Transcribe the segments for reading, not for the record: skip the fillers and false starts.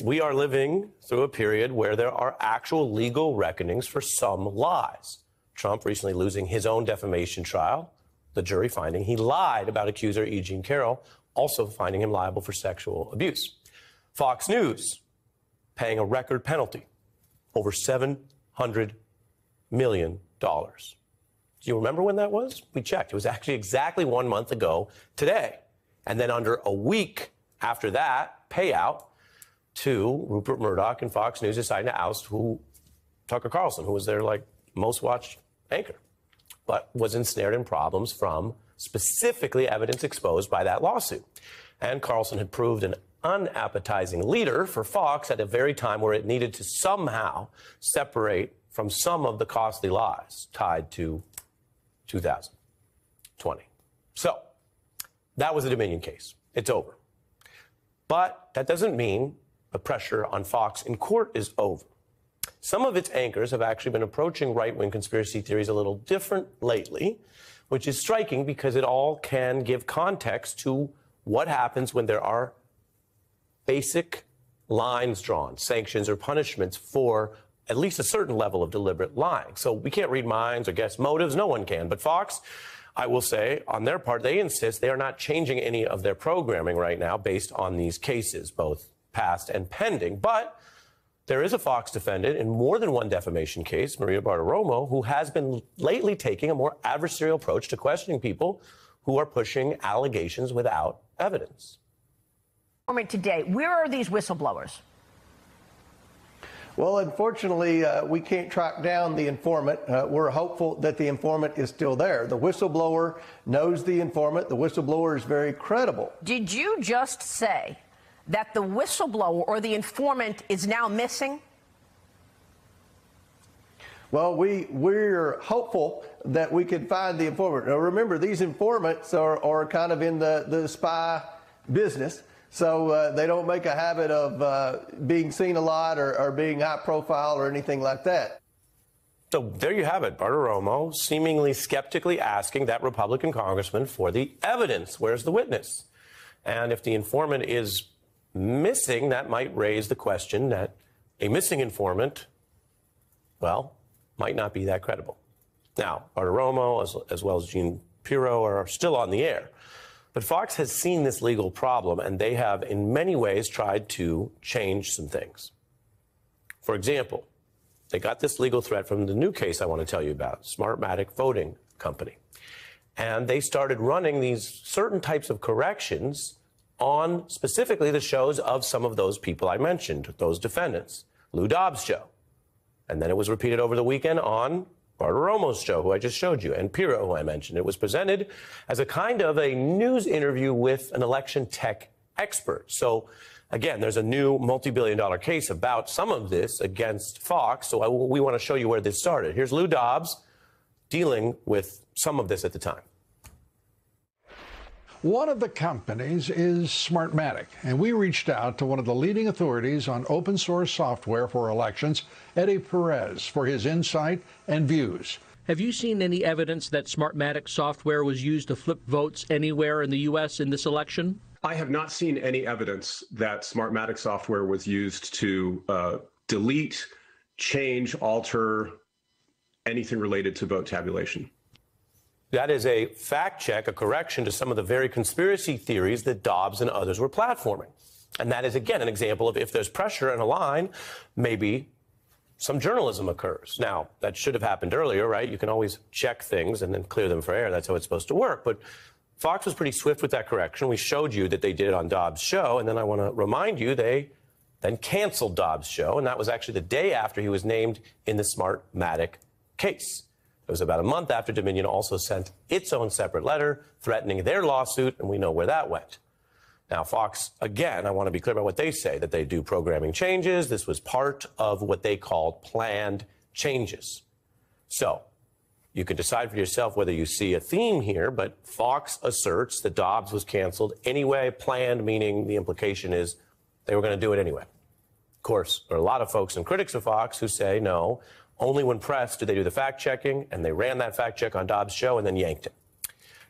we are living through a period where there are actual legal reckonings for some lies. Trump recently losing his own defamation trial, the jury finding he lied about accuser E. Jean Carroll, also finding him liable for sexual abuse. Fox News paying a record penalty, over $700 million. Do you remember when that was? We checked. It was actually exactly 1 month ago today. And then under a week after that payout to Rupert Murdoch and Fox News deciding to oust Tucker Carlson, who was their most watched anchor, but was ensnared in problems from specifically evidence exposed by that lawsuit. And Carlson had proved an unappetizing leader for Fox at a very time where it needed to somehow separate from some of the costly lies tied to 2020. So that was the Dominion case. It's over. But that doesn't mean the pressure on Fox in court is over. Some of its anchors have actually been approaching right-wing conspiracy theories a little different lately, which is striking because it all can give context to what happens when there are basic lines drawn, sanctions or punishments for at least a certain level of deliberate lying. So we can't read minds or guess motives. No one can. But Fox, I will say, on their part, they insist they are not changing any of their programming right now based on these cases, both past and pending. But there is a Fox defendant in more than one defamation case, Maria Bartiromo, who has been lately taking a more adversarial approach to questioning people who are pushing allegations without evidence. Today, where are these whistleblowers? Well, unfortunately, we can't track down the informant. We're hopeful that the informant is still there. The whistleblower knows the informant. The whistleblower is very credible. Did you just say that the whistleblower or the informant is now missing? Well, we're hopeful that we can find the informant. Now, remember, these informants are kind of in the spy business. So they don't make a habit of being seen a lot or being high profile or anything like that. So there you have it. Bartiromo seemingly skeptically asking that Republican congressman for the evidence. Where's the witness? And if the informant is missing, that might raise the question that a missing informant, well, might not be that credible. Now, Bartiromo, as well as Jean Pirro, are still on the air. But Fox has seen this legal problem, and they have, in many ways, tried to change some things. For example, they got this legal threat from the new case I want to tell you about, Smartmatic Voting Company. And they started running these certain types of corrections on specifically the shows of some of those people I mentioned, those defendants, Lou Dobbs' show. And then it was repeated over the weekend on Bartiromo's show, who I just showed you, and Pirro, who I mentioned. It was presented as a kind of a news interview with an election tech expert. So, again, there's a new multi-billion-dollar case about some of this against Fox. So we want to show you where this started. Here's Lou Dobbs dealing with some of this at the time. One of the companies is Smartmatic, and we reached out to one of the leading authorities on open source software for elections, Eddie Perez, for his insight and views. Have you seen any evidence that Smartmatic software was used to flip votes anywhere in the U.S. in this election? I have not seen any evidence that Smartmatic software was used to delete, change, alter anything related to vote tabulation. That is a fact check, a correction to some of the very conspiracy theories that Dobbs and others were platforming. And that is, again, an example of if there's pressure in a line, maybe some journalism occurs. Now, that should have happened earlier, right? You can always check things and then clear them for air. That's how it's supposed to work. But Fox was pretty swift with that correction. We showed you that they did it on Dobbs' show. And then I want to remind you, they then canceled Dobbs' show. And that was actually the day after he was named in the Smartmatic case. It was about a month after Dominion also sent its own separate letter threatening their lawsuit, and we know where that went. Now, Fox, again, I want to be clear about what they say, that they do programming changes. This was part of what they called planned changes. So you can decide for yourself whether you see a theme here, but Fox asserts that Dobbs was canceled anyway, planned, meaning the implication is they were going to do it anyway. Of course, there are a lot of folks and critics of Fox who say, no, only when pressed do they do the fact-checking, and they ran that fact-check on Dobbs' show and then yanked it.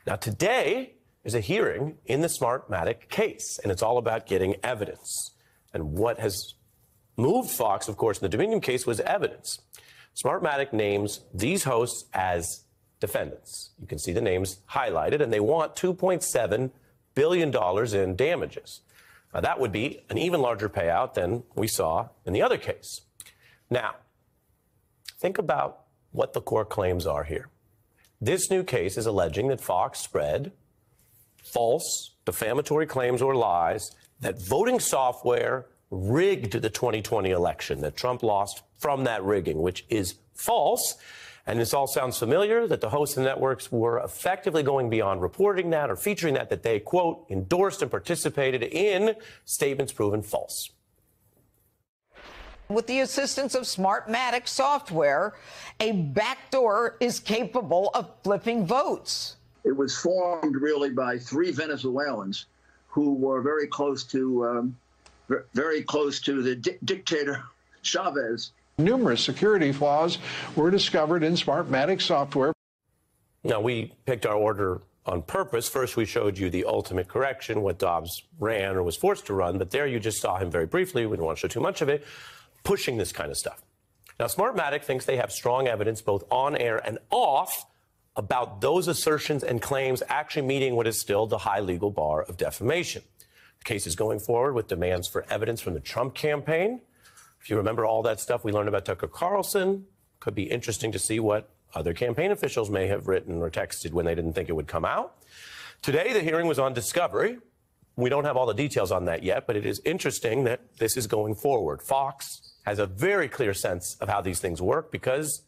Now, today is a hearing in the Smartmatic case, and it's all about getting evidence. And what has moved Fox, of course, in the Dominion case was evidence. Smartmatic names these hosts as defendants. You can see the names highlighted, and they want $2.7 billion in damages. Now, that would be an even larger payout than we saw in the other case. Now, think about what the core claims are here. This new case is alleging that Fox spread false, defamatory claims or lies, that voting software rigged the 2020 election, that Trump lost from that rigging, which is false. And this all sounds familiar, that the hosts and networks were effectively going beyond reporting that or featuring that they, quote, endorsed and participated in statements proven false. With the assistance of Smartmatic software, a backdoor is capable of flipping votes. It was formed really by three Venezuelans who were very close to the dictator Chavez. Numerous security flaws were discovered in Smartmatic software. Now, we picked our order on purpose. First, we showed you the ultimate correction, what Dobbs ran or was forced to run, but there you just saw him very briefly. We don't want to show too much of it, pushing this kind of stuff. Now, Smartmatic thinks they have strong evidence, both on air and off, about those assertions and claims actually meeting what is still the high legal bar of defamation. The case is going forward with demands for evidence from the Trump campaign. If you remember all that stuff we learned about Tucker Carlson, could be interesting to see what other campaign officials may have written or texted when they didn't think it would come out. Today, the hearing was on discovery. We don't have all the details on that yet, but it is interesting that this is going forward. Fox has a very clear sense of how these things work because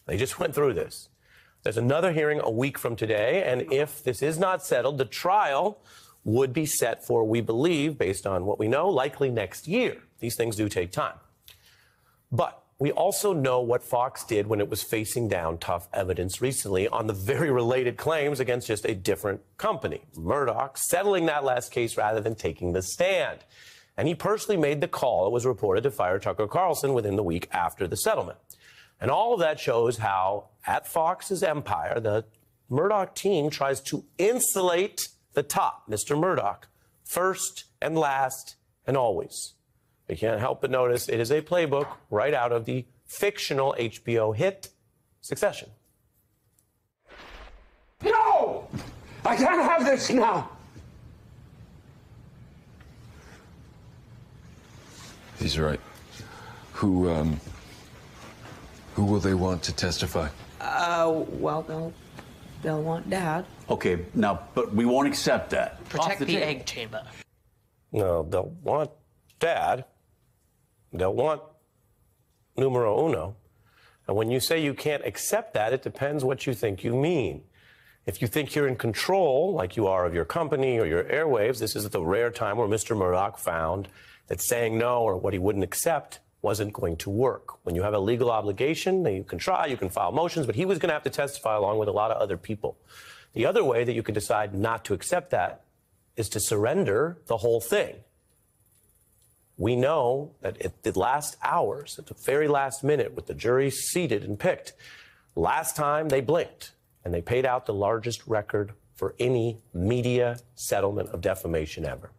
they just went through this. There's another hearing a week from today, and if this is not settled, the trial would be set for, we believe, based on what we know, likely next year. These things do take time. But we also know what Fox did when it was facing down tough evidence recently on the very related claims against just a different company, Murdoch, settling that last case rather than taking the stand. And he personally made the call, it was reported, to fire Tucker Carlson within the week after the settlement. And all of that shows how, at Fox's empire, the Murdoch team tries to insulate the top, Mr. Murdoch, first and last and always. We can't help but notice it is a playbook right out of the fictional HBO hit Succession. No! I can't have this now! He's right. Who will they want to testify? Well, they'll want Dad. Okay, now, but we won't accept that. Protect the egg chamber. No, they'll want Dad. They'll want numero uno. And when you say you can't accept that, it depends what you think you mean. If you think you're in control, like you are of your company or your airwaves, this is the rare time where Mr. Murdoch found that saying no or what he wouldn't accept wasn't going to work. When you have a legal obligation, then you can try, you can file motions, but he was going to have to testify along with a lot of other people. The other way that you can decide not to accept that is to surrender the whole thing. We know that at the last hours, at the very last minute, with the jury seated and picked, last time they blinked and they paid out the largest record for any media settlement of defamation ever.